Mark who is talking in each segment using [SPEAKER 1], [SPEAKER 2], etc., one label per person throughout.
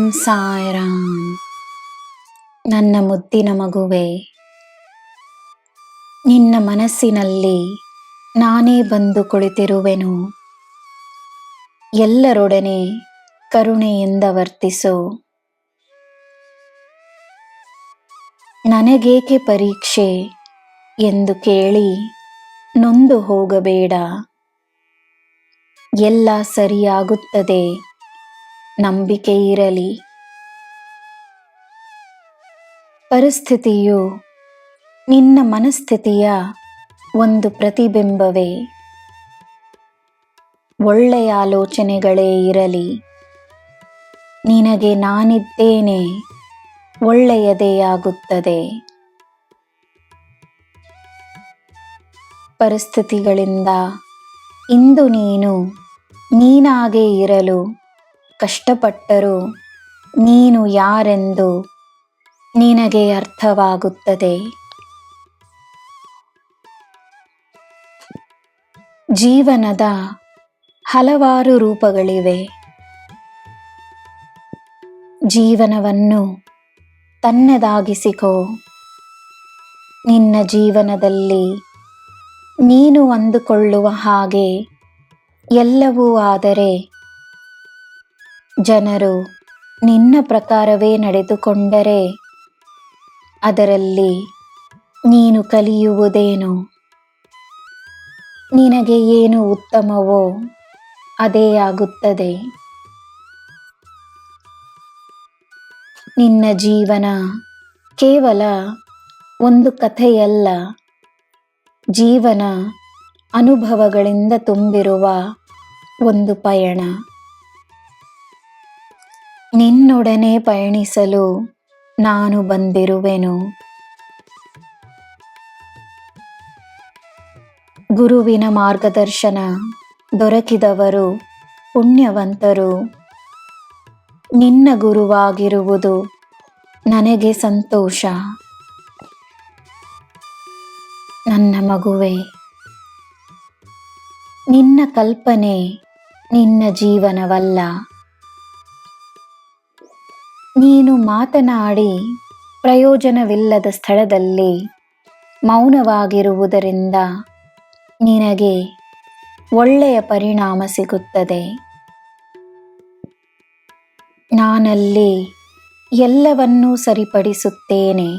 [SPEAKER 1] ಸಾಯಿರಾಮ್. ನನ್ನ ಮುದ್ದಿನ ಮಗುವೆ, ನಿನ್ನ ಮನಸ್ಸಿನಲ್ಲಿ ನಾನೇ ಬಂದು ಕುಳಿತಿರುವೆನು. ಎಲ್ಲರೊಡನೆ ಕರುಣೆಯಿಂದ ವರ್ತಿಸು. ನನಗೇಕೆ ಪರೀಕ್ಷೆ ಎಂದು ಕೇಳಿ ನೊಂದು ಹೋಗಬೇಡ. ಎಲ್ಲ ಸರಿಯಾಗುತ್ತದೆ, ನಂಬಿಕೆ ಇರಲಿ. ಪರಿಸ್ಥಿತಿಯು ನಿನ್ನ ಮನಸ್ಥಿತಿಯ ಒಂದು ಪ್ರತಿಬಿಂಬವೇ. ಒಳ್ಳೆಯ ಆಲೋಚನೆಗಳೇ ಇರಲಿ. ನಿನಗೆ ನಾನಿದ್ದೇನೆ, ಒಳ್ಳೆಯದೇ ಆಗುತ್ತದೆ. ಪರಿಸ್ಥಿತಿಗಳಿಂದ ಇಂದು ನೀನು ನೀನಾಗೇ ಇರಲು ಕಷ್ಟಪಟ್ಟರೂ ನೀನು ಯಾರೆಂದು ನಿನಗೆ ಅರ್ಥವಾಗುತ್ತದೆ. ಜೀವನದ ಹಲವಾರು ರೂಪಗಳಿವೆ. ಜೀವನವನ್ನು ತನ್ನದಾಗಿಸಿಕೋ. ನಿನ್ನ ಜೀವನದಲ್ಲಿ ನೀನು ಅಂದುಕೊಳ್ಳುವ ಹಾಗೆ ಎಲ್ಲವೂ ಆದರೆ ಜನರು ನಿನ್ನ ಪ್ರಕಾರವೇ ನಡೆದುಕೊಂಡರೆ ಅದರಲ್ಲಿ ನೀನು ಕಲಿಯುವುದೇನು? ನಿನಗೆ ಏನು ಉತ್ತಮವೋ ಅದೇ ಆಗುತ್ತದೆ. ನಿನ್ನ ಜೀವನ ಕೇವಲ ಒಂದು ಕಥೆಯಲ್ಲ, ಜೀವನ ಅನುಭವಗಳಿಂದ ತುಂಬಿರುವ ಒಂದು ಪಯಣ. ನಿನ್ನೊಡನೆ ಪಯಣಿಸಲು ನಾನು ಬಂದಿರುವೆನು. ಗುರುವಿನ ಮಾರ್ಗದರ್ಶನ ದೊರಕಿದವರು ಪುಣ್ಯವಂತರು. ನಿನ್ನ ಗುರುವಾಗಿರುವುದು ನನಗೆ ಸಂತೋಷ. ನನ್ನ ಮಗುವೆ, ನಿನ್ನ ಕಲ್ಪನೆ ನಿನ್ನ ಜೀವನವಲ್ಲ. ನೀನು ಮಾತನಾಡಿ ಪ್ರಯೋಜನವಿಲ್ಲದ ಸ್ಥಳದಲ್ಲಿ ಮೌನವಾಗಿರುವುದರಿಂದ ನಿನಗೆ ಒಳ್ಳೆಯ ಪರಿಣಾಮ ಸಿಗುತ್ತದೆ. ನಾನಲ್ಲಿ ಎಲ್ಲವನ್ನೂ ಸರಿಪಡಿಸುತ್ತೇನೆ.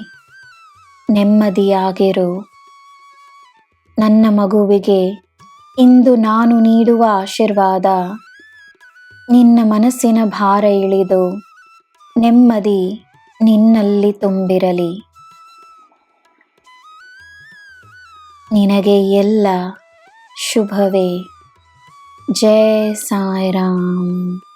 [SPEAKER 1] ನೆಮ್ಮದಿಯಾಗಿರು. ನನ್ನ ಮಗುವಿಗೆ ಇಂದು ನಾನು ನೀಡುವ ಆಶೀರ್ವಾದ, ನಿನ್ನ ಮನಸ್ಸಿನ ಭಾರ ಇಳಿದು ನೆಮ್ಮದಿ ನಿನ್ನಲ್ಲಿ ತುಂಬಿರಲಿ. ನಿನಗೆ ಎಲ್ಲ ಶುಭವೇ. ಜೈ ಸಾಯಿರಾಮ್.